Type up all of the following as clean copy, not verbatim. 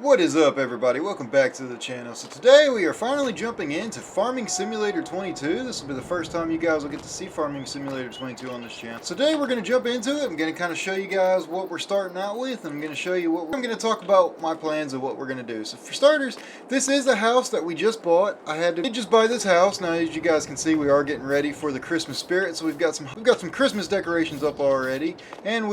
What is up, everybody? Welcome back to the channel. So today we are finally jumping into Farming Simulator 22. This will be the first time you guys will get to see Farming Simulator 22 on this channel. So today we're going to jump into it. I'm going to kind of show you guys what we're starting out with, and I'm going to show you what I'm going to talk about my plans of what we're going to do. So for starters, this is a house that we just bought. I had to just buy this house. Now, as you guys can see, we are getting ready for the Christmas spirit. So we've got some Christmas decorations up already, and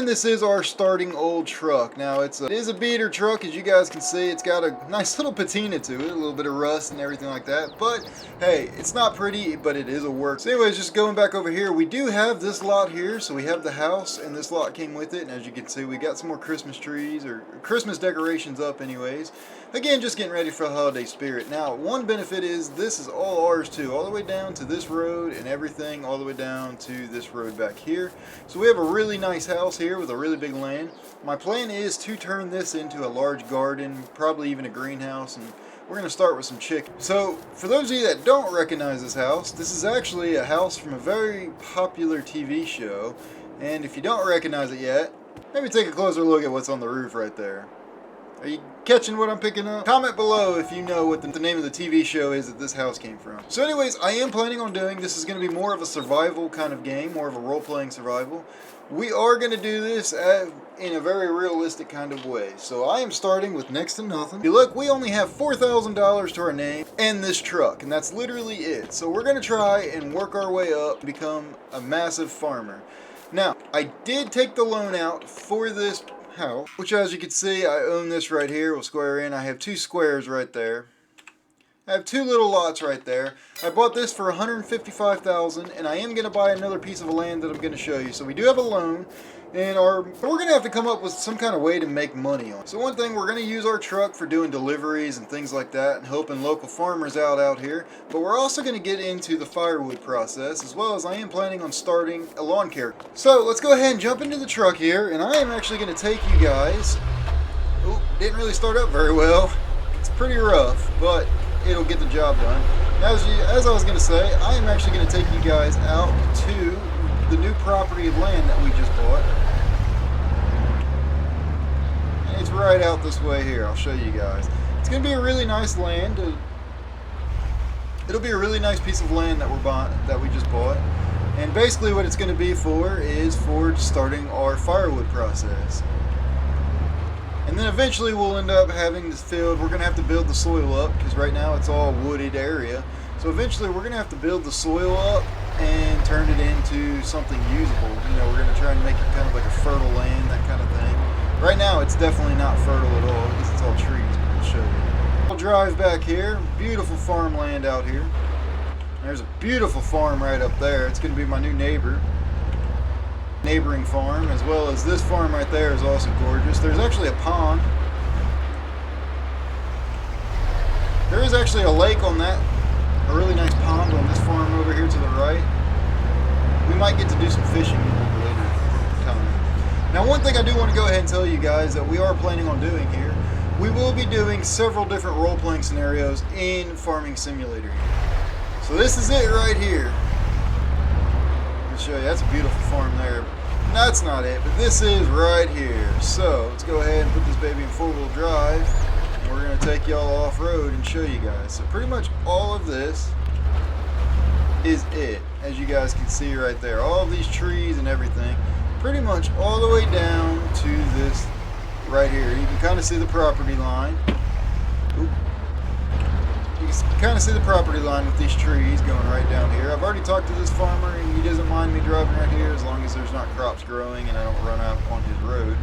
this is our starting old truck. Now it is a beater truck. As you guys can see, it's got a nice little patina to it, a little bit of rust and everything like that, but hey, it's not pretty, but it is a work. So anyways, just going back over here, we do have this lot here. So we have the house, and this lot came with it, and as you can see, we got some more Christmas trees, or Christmas decorations up anyways. Again, just getting ready for the holiday spirit. Now, one benefit is this is all ours too, all the way down to this road and everything, all the way down to this road back here. So we have a really nice house here with a really big land. My plan is to turn this into a large garden, probably even a greenhouse, and we're going to start with some chickens. So, for those of you that don't recognize this house, this is actually a house from a very popular TV show, and if you don't recognize it yet, maybe take a closer look at what's on the roof right there. Are you catching what I'm picking up? Comment below if you know what the name of the TV show is that this house came from. So anyways, I am planning on doing, this is going to be more of a survival kind of game, more of a role-playing survival. We are going to do this in a very realistic kind of way. So I am starting with next to nothing. Look, we only have $4,000 to our name and this truck, and that's literally it. So we're going to try and work our way up and become a massive farmer. Now, I did take the loan out for this house, which as you can see, I own this right here. We'll square in. I have two squares right there. I have two little lots right there. I bought this for $155,000, and I am going to buy another piece of land that I'm going to show you. So we do have a loan, and we're going to have to come up with some kind of way to make money on. So one thing, we're going to use our truck for doing deliveries and things like that, and helping local farmers out here. But we're also going to get into the firewood process, as well as I am planning on starting a lawn care. So let's go ahead and jump into the truck here, and I am actually going to take you guys. Oh, didn't really start up very well. It's pretty rough, but it'll get the job done. As I was going to say, I am actually going to take you guys out to the new property of land that we just bought. And it's right out this way here. I'll show you guys. It's going to be a really nice land. It'll be a really nice piece of land that we just bought. And basically what it's going to be for is for starting our firewood process. And then eventually we'll end up having this field. We're going to have to build the soil up because right now it's all wooded area. So eventually we're going to have to build the soil up and turn it into something usable. You know, we're going to try and make it kind of like a fertile land, that kind of thing. Right now it's definitely not fertile at all because it's all trees, but we'll show you. We'll drive back here. Beautiful farmland out here. There's a beautiful farm right up there. It's going to be my new neighboring farm, as well as this farm right there is also gorgeous. There's actually a pond. There is actually a lake on that, a really nice pond on this farm over here to the right. We might get to do some fishing a little bit later time. Now, one thing I do want to go ahead and tell you guys that we are planning on doing here, we will be doing several different role-playing scenarios in Farming Simulator. So this is it right here. Show you, that's a beautiful farm there. That's not it, but this is right here. So let's go ahead and put this baby in four-wheel drive, and we're going to take y'all off-road and show you guys. So pretty much all of this is it, as you guys can see right there. All of these trees and everything, pretty much all the way down to this right here. You can kind of see the property line. Oop. You can kind of see the property line with these trees going right down here. I've already talked to this farmer, and he doesn't mind me driving right here as long as there's not crops growing and I don't run out on his road.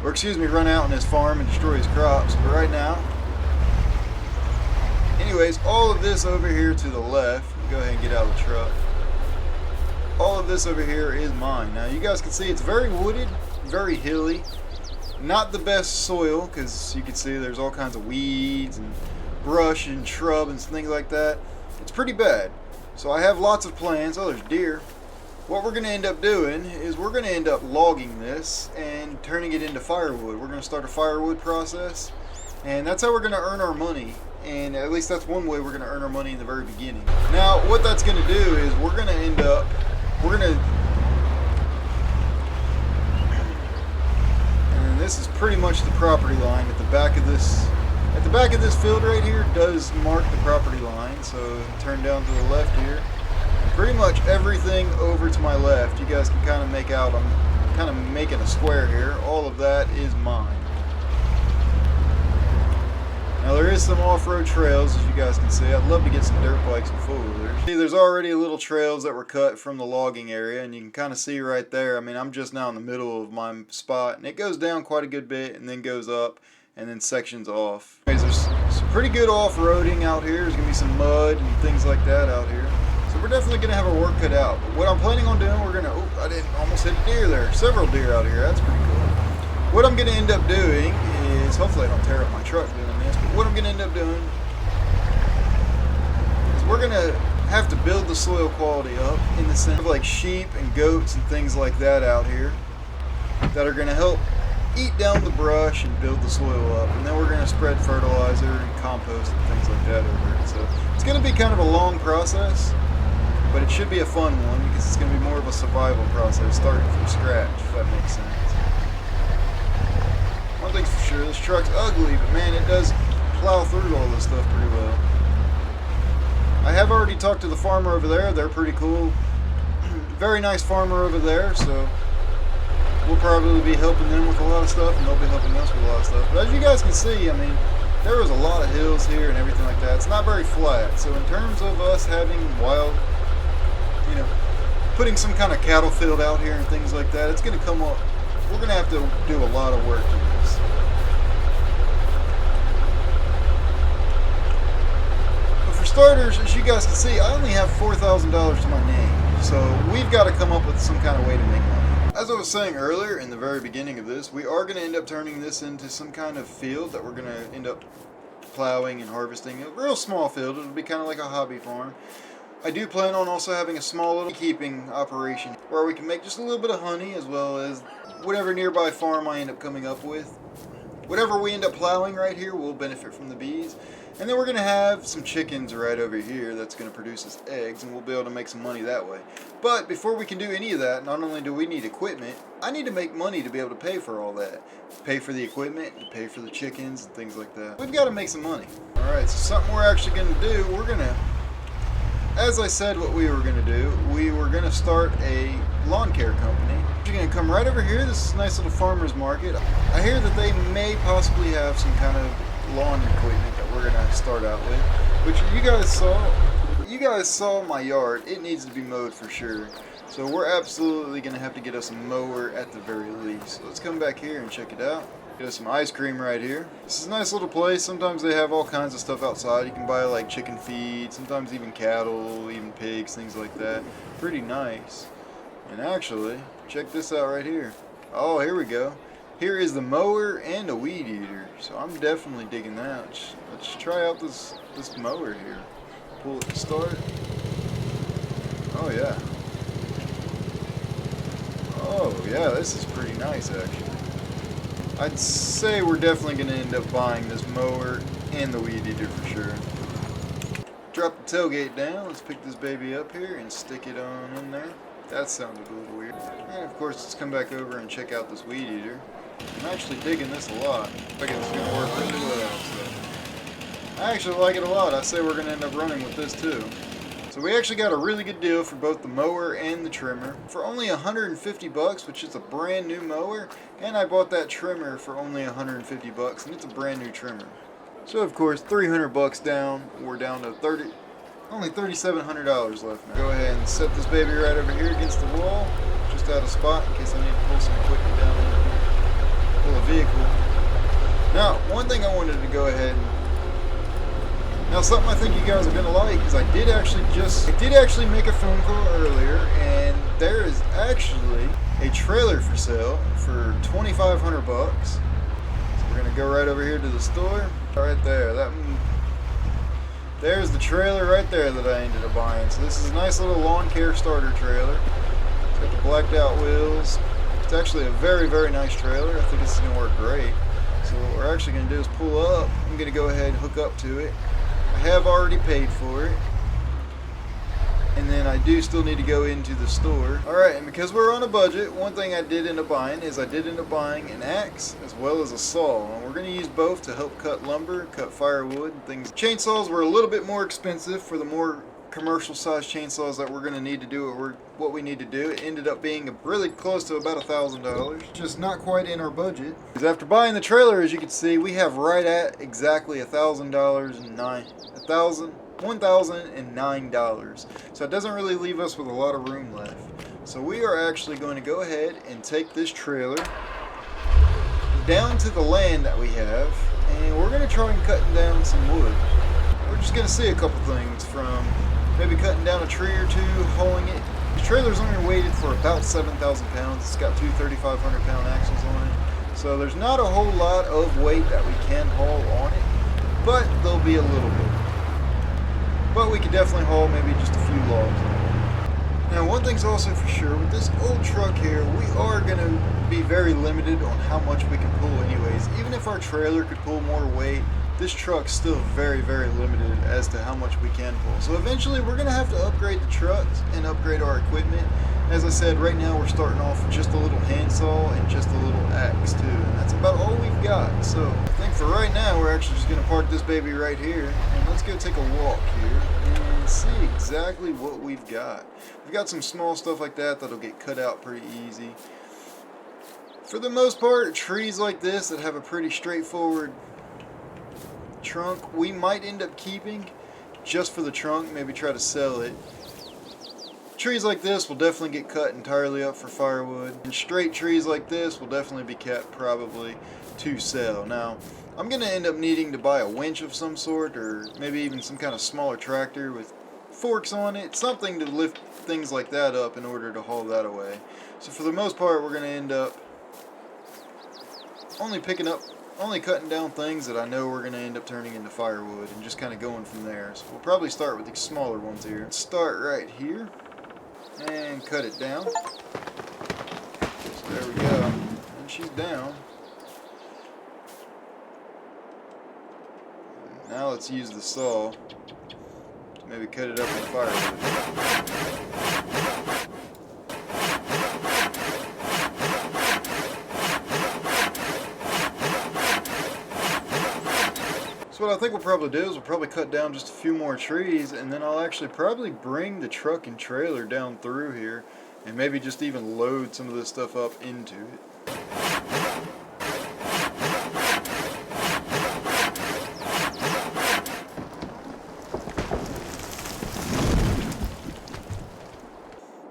Or excuse me, run out on his farm and destroy his crops. But right now, anyways, all of this over here to the left, go ahead and get out of the truck. All of this over here is mine. Now you guys can see it's very wooded, very hilly. Not the best soil, because you can see there's all kinds of weeds and brush and shrub and things like that. It's pretty bad. So I have lots of plans. Oh, there's deer. What we're going to end up doing is we're going to end up logging this and turning it into firewood. We're going to start a firewood process, and that's how we're going to earn our money. And at least that's one way we're going to earn our money in the very beginning. Now, what that's going to do is we're going to this is pretty much the property line at the back of this. At the back of this field right here does mark the property line. So turn down to the left here. And pretty much everything over to my left, you guys can kind of make out. I'm kind of making a square here. All of that is mine. Now there is some off-road trails, as you guys can see. I'd love to get some dirt bikes and four-wheelers. See, there's already little trails that were cut from the logging area, and you can kind of see right there. I mean, I'm just now in the middle of my spot, and it goes down quite a good bit, and then goes up, and then sections off. Anyways, there's some pretty good off-roading out here. There's gonna be some mud and things like that out here. So we're definitely gonna have our work cut out. But what I'm planning on doing, we're gonna, oh, I didn't almost hit a deer there. Several deer out here. That's pretty cool. What I'm gonna end up doing is, hopefully I don't tear up my truck doing this, but what I'm going to end up doing is we're going to have to build the soil quality up in the sense of like sheep and goats and things like that out here that are going to help eat down the brush and build the soil up. And then we're going to spread fertilizer and compost and things like that over it. So it's going to be kind of a long process, but it should be a fun one because it's going to be more of a survival process starting from scratch, if that makes sense. One thing's for sure, this truck's ugly, but man, it does plow through all this stuff pretty well. I have already talked to the farmer over there. They're pretty cool. Very nice farmer over there, so we'll probably be helping them with a lot of stuff, and they'll be helping us with a lot of stuff. But as you guys can see, I mean, there was a lot of hills here and everything like that. It's not very flat, so in terms of us having wild, you know, putting some kind of cattle field out here and things like that, it's going to come up. We're going to have to do a lot of work to this. But for starters, as you guys can see, I only have $4,000 to my name. So we've got to come up with some kind of way to make money. As I was saying earlier in the very beginning of this, we are going to end up turning this into some kind of field that we're going to end up plowing and harvesting. A real small field. It'll be kind of like a hobby farm. I do plan on also having a small little beekeeping operation where we can make just a little bit of honey as well as whatever nearby farm I end up coming up with. Whatever we end up plowing right here will benefit from the bees. And then we're going to have some chickens right over here that's going to produce us eggs, and we'll be able to make some money that way. But before we can do any of that, not only do we need equipment, I need to make money to be able to pay for all that. Pay for the equipment, pay for the chickens and things like that. We've got to make some money. Alright, so something we're actually going to do, we're going to, as I said what we were going to do, we were going to start a lawn care company. We're going to come right over here. This is a nice little farmer's market. I hear that they may possibly have some kind of lawn equipment that we're going to start out with, which you guys saw my yard. It needs to be mowed for sure. So we're absolutely going to have to get us a mower at the very least. So let's come back here and check it out. Get us some ice cream right here. This is a nice little place. Sometimes they have all kinds of stuff outside. You can buy like chicken feed, sometimes even cattle, even pigs, things like that. Pretty nice. And actually, check this out right here. Oh, here we go. Here is the mower and a weed eater. So I'm definitely digging that. Let's try out this mower here. Pull it to start. Oh yeah. Oh yeah, this is pretty nice actually. I'd say we're definitely going to end up buying this mower and the weed eater for sure. Drop the tailgate down. Let's pick this baby up here and stick it on in there. That sounded a little weird. And of course, let's come back over and check out this weed eater. I'm actually digging this a lot. I think it's going to work really well. So I actually like it a lot. I say we're going to end up running with this too. So we actually got a really good deal for both the mower and the trimmer for only $150, which is a brand new mower, and I bought that trimmer for only $150, and it's a brand new trimmer. So of course, $300 down, we're down to only $3,700 left now. Go ahead and set this baby right over here against the wall, just out of spot in case I need to pull some equipment down in here. Pull a vehicle. Now, one thing I wanted to go ahead and something I think you guys are gonna like is I did actually make a phone call earlier, and there is actually a trailer for sale for $2,500. So we're gonna go right over here to the store. Right there, there's the trailer right there that I ended up buying. So this is a nice little lawn care starter trailer. It's got the blacked out wheels. It's actually a very, very nice trailer. I think this is gonna work great. So what we're actually gonna do is pull up. I'm gonna go ahead and hook up to it. I have already paid for it. And then I do still need to go into the store. Alright, and because we're on a budget, one thing I did end up buying is I did end up buying an axe as well as a saw. And we're going to use both to help cut lumber, cut firewood, and things. Chainsaws were a little bit more expensive for the more commercial size chainsaws that we're going to need to do what we need to do. It ended up being really close to about $1,000. Just not quite in our budget. Because after buying the trailer, as you can see, we have right at exactly $1,009. So it doesn't really leave us with a lot of room left. So we are actually going to go ahead and take this trailer down to the land that we have, and we're going to try and cut down some wood. We're just going to see a couple things, from maybe cutting down a tree or two, hauling it. The trailer's only weighted for about 7,000 pounds. It's got two 3,500 pound axles on it. So there's not a whole lot of weight that we can haul on it, but there'll be a little bit. But we could definitely haul maybe just a few logs. Now, one thing's also for sure, with this old truck here, we are going to be very limited on how much we can pull anyways. Even if our trailer could pull more weight, this truck's still very, very limited as to how much we can pull. So eventually we're going to have to upgrade the trucks and upgrade our equipment. As I said, right now we're starting off with just a little handsaw and just a little axe too. And that's about all we've got. So I think for right now we're actually just going to park this baby right here. And let's go take a walk here and see exactly what we've got. We've got some small stuff like that that'll get cut out pretty easy. For the most part, trees like this that have a pretty straightforward trunk, we might end up keeping just for the trunk, maybe try to sell it. Trees like this will definitely get cut entirely up for firewood, and straight trees like this will definitely be kept probably to sell. Now, I'm going to end up needing to buy a winch of some sort, or maybe even some kind of smaller tractor with forks on it, something to lift things like that up in order to haul that away. So for the most part, we're going to end up only cutting down things that I know we're going to end up turning into firewood, and just kind of going from there. So we'll probably start with the smaller ones here. Let's start right here and cut it down. So there we go. And she's down. Now let's use the saw to maybe cut it up in firewood. So what I think we'll probably do is we'll probably cut down just a few more trees, and then I'll actually probably bring the truck and trailer down through here and maybe just even load some of this stuff up into it.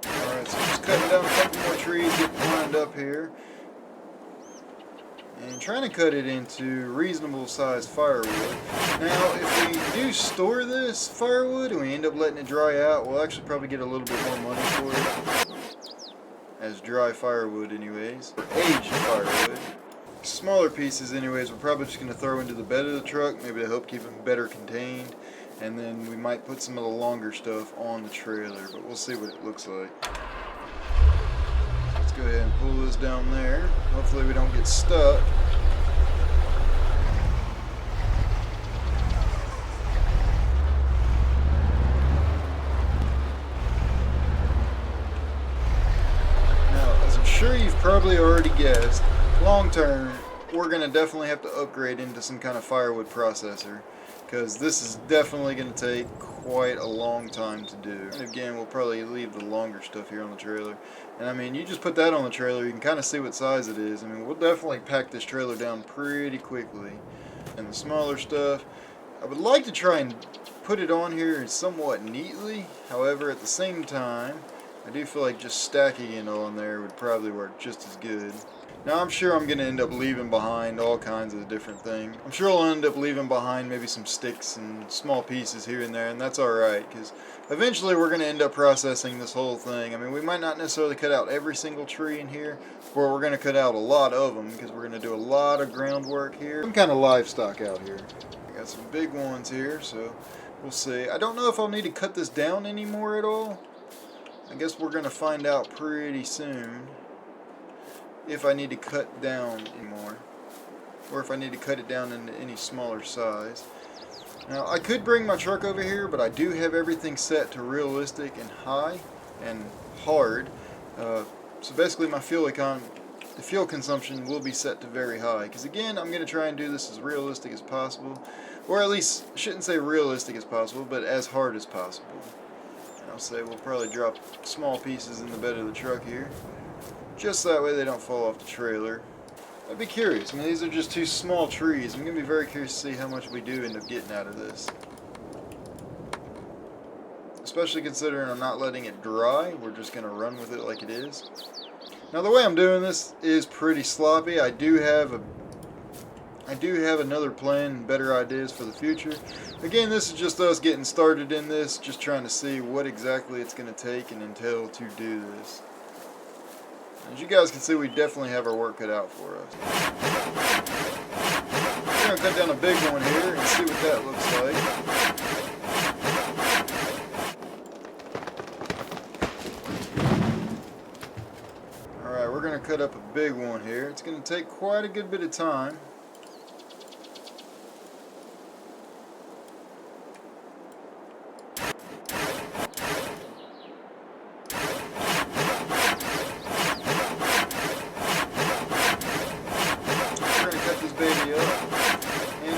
Alright, so just cutting down a couple more trees, getting lined up here. And trying to cut it into reasonable sized firewood. Now, if we do store this firewood and we end up letting it dry out, we'll actually probably get a little bit more money for it. As dry firewood anyways. Or aged firewood. Smaller pieces anyways, we're probably just going to throw into the bed of the truck, maybe to help keep them better contained. And then we might put some of the longer stuff on the trailer, but we'll see what it looks like. Go ahead and pull this down there. Hopefully we don't get stuck. Now, as I'm sure you've probably already guessed, long term, we're going to definitely have to upgrade into some kind of firewood processor, because this is definitely going to take quite a long time to do. And again, we'll probably leave the longer stuff here on the trailer. And I mean, you just put that on the trailer, you can kind of see what size it is. I mean, we'll definitely pack this trailer down pretty quickly. And the smaller stuff, I would like to try and put it on here somewhat neatly. However, at the same time, I do feel like just stacking it on there would probably work just as good. Now, I'm sure I'm going to end up leaving behind all kinds of different things. I'm sure I'll end up leaving behind maybe some sticks and small pieces here and there, and that's alright, because eventually we're going to end up processing this whole thing. I mean, we might not necessarily cut out every single tree in here, but we're going to cut out a lot of them, because we're going to do a lot of groundwork here. Some kind of livestock out here. I got some big ones here, so we'll see. I don't know if I'll need to cut this down anymore at all. I guess we're going to find out pretty soon if I need to cut down anymore, or if I need to cut it down into any smaller size. Now, I could bring my truck over here, but I do have everything set to realistic and high and hard. So basically my the fuel consumption will be set to very high. Because again, I'm going to try and do this as realistic as possible. Or at least, I shouldn't say realistic as possible, but as hard as possible. And I'll say we'll probably drop small pieces in the bed of the truck here. Just that way they don't fall off the trailer. I'd be curious. I mean, these are just two small trees. I'm going to be very curious to see how much we do end up getting out of this. Especially considering I'm not letting it dry. We're just going to run with it like it is. Now, the way I'm doing this is pretty sloppy. I do have another plan and better ideas for the future. Again, this is just us getting started in this, just trying to see what exactly it's going to take and entail to do this. As you guys can see, we definitely have our work cut out for us. We're going to cut down a big one here and see what that looks like. Alright, we're going to cut up a big one here. It's going to take quite a good bit of time.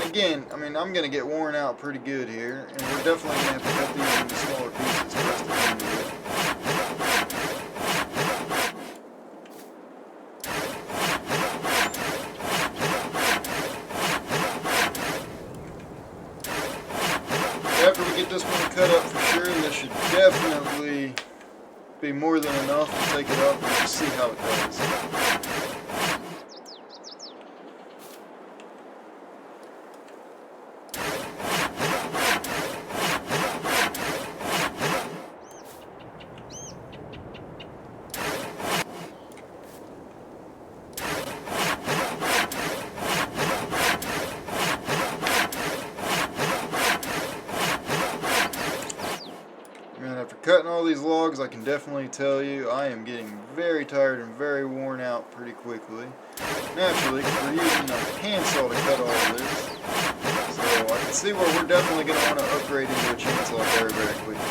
Again, I mean, I'm going to get worn out pretty good here, and we're definitely going to have to cut these into smaller pieces for us to handle it. After we get this one cut up for sure, this should definitely be more than enough to take it up and just see how it does. After cutting all these logs, I can definitely tell you I am getting very tired and very worn out pretty quickly. Naturally, because we're using a handsaw to cut all of this. So I can see where we're definitely going to want to upgrade into a chainsaw very, very quickly.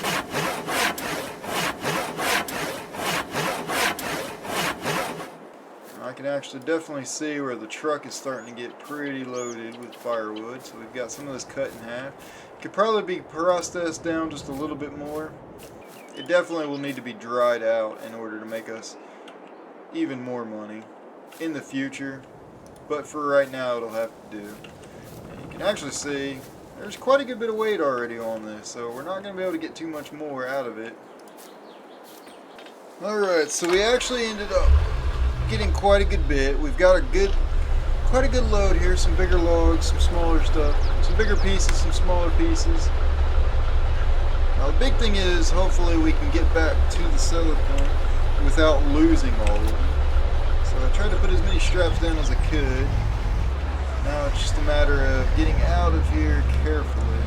I can actually definitely see where the truck is starting to get pretty loaded with firewood. So we've got some of this cut in half. Could probably be processed down just a little bit more. It definitely will need to be dried out in order to make us even more money in the future. But for right now, it'll have to do. And you can actually see there's quite a good bit of weight already on this, so we're not going to be able to get too much more out of it. Alright, so we actually ended up getting quite a good bit. We've got quite a good load here, some bigger logs, some smaller stuff, some bigger pieces, some smaller pieces. Now the big thing is, hopefully we can get back to the seller point without losing all of them. So I tried to put as many straps down as I could. Now it's just a matter of getting out of here carefully.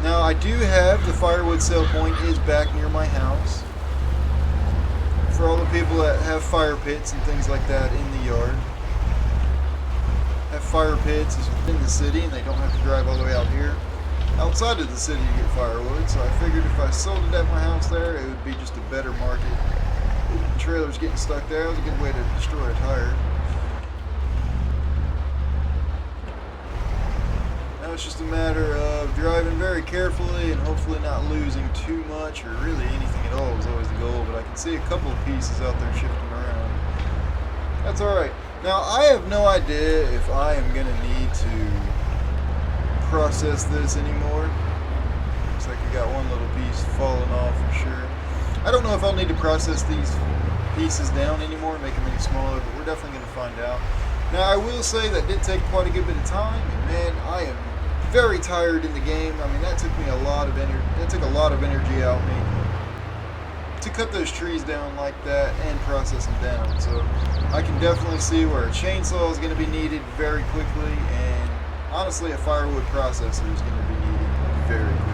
Now I do have the firewood sale point is back near my house. For all the people that have fire pits and things like that in the yard. Have fire pits in the city and they don't have to drive all the way out here outside of the city to get firewood, so I figured if I sold it at my house there, it would be just a better market. The trailer's getting stuck there. It was a good way to destroy a tire. Now it's just a matter of driving very carefully and hopefully not losing too much, or really anything at all was always the goal, but I can see a couple of pieces out there shifting around. That's alright. Now I have no idea if I am going to need to process this anymore. Looks like we got one little piece falling off for sure. I don't know if I'll need to process these pieces down anymore, make them any smaller, but we're definitely going to find out. Now I will say that did take quite a good bit of time, and man, I am very tired in the game. I mean, that took me a lot of energy. That took a lot of energy out of me to cut those trees down like that and process them down. So I can definitely see where a chainsaw is going to be needed very quickly, and honestly, a firewood processor is going to be needed very quickly.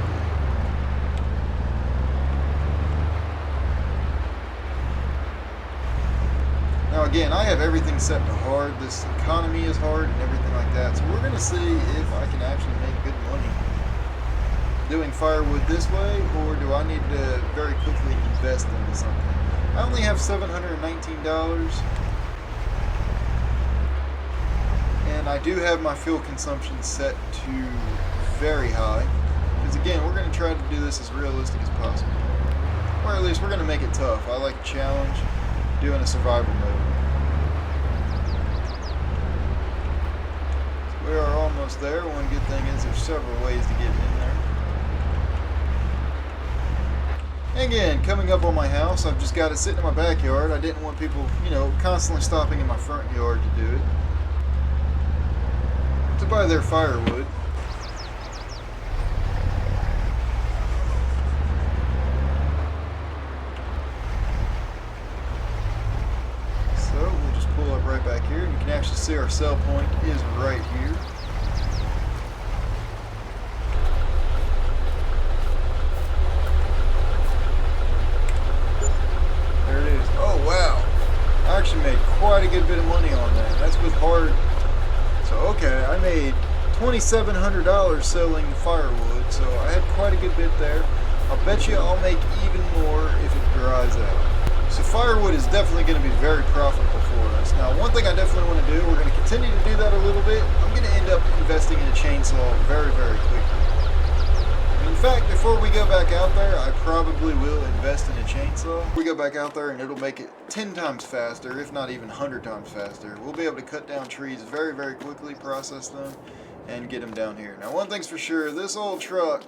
Now again, I have everything set to hard. This economy is hard and everything like that. So we're going to see if I can actually make good money. doing firewood this way, or do I need to very quickly invest into something? I only have $719, and I do have my fuel consumption set to very high, because again, we're going to try to do this as realistic as possible, or at least we're going to make it tough. I like a challenge, doing a survival mode. We are almost there. One good thing is there's several ways to get in there. And again, coming up on my house, I've just got it sitting in my backyard. I didn't want people, you know, constantly stopping in my front yard to do it, to buy their firewood. So we'll just pull up right back here, and you can actually see our sell point is right here. There it is. Oh wow, I actually made quite a good bit of money on that. That's with hard. So okay, I made $2,700 selling firewood, so I had quite a good bit there. I'll bet you I'll make even more if it dries out. So firewood is definitely going to be very profitable for us. Now, one thing I definitely want to do, we're going to continue to do that a little bit. I'm going to end up investing in a chainsaw very, very quickly. In fact, before we go back out there, I probably will invest in a chainsaw. We go back out there and it'll make it 10 times faster, if not even 100 times faster. We'll be able to cut down trees very, very quickly, process them, and get them down here. Now, one thing's for sure, this old truck,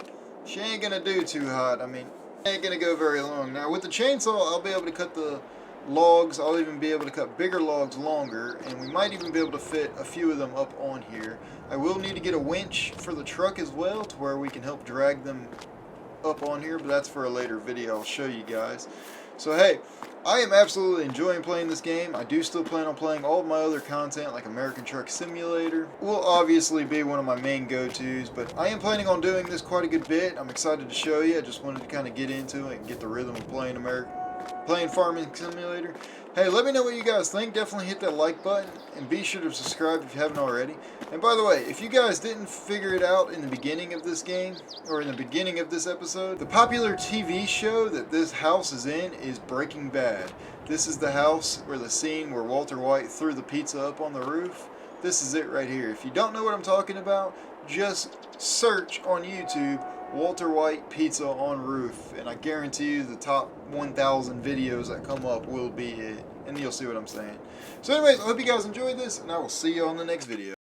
she ain't going to do too hot. I mean, ain't gonna go very long. Now with the chainsaw, I'll be able to cut the logs. I'll even be able to cut bigger logs longer, and we might even be able to fit a few of them up on here. I will need to get a winch for the truck as well, to where we can help drag them up on here, but that's for a later video. I'll show you guys. So hey, I am absolutely enjoying playing this game. I do still plan on playing all of my other content, like American Truck Simulator. Will obviously be one of my main go-tos, but I am planning on doing this quite a good bit. I'm excited to show you. I just wanted to kind of get into it and get the rhythm of playing Farming Simulator. Hey, let me know what you guys think. Definitely hit that like button, and be sure to subscribe if you haven't already. And by the way, if you guys didn't figure it out in the beginning of this game, or in the beginning of this episode, the popular TV show that this house is in is Breaking Bad. This is the house where the scene where Walter White threw the pizza up on the roof. This is it right here. If you don't know what I'm talking about, just search on YouTube Walter White pizza on roof, and I guarantee you the top 1,000 videos that come up will be it, and you'll see what I'm saying. So anyways, I hope you guys enjoyed this, and I will see you on the next video.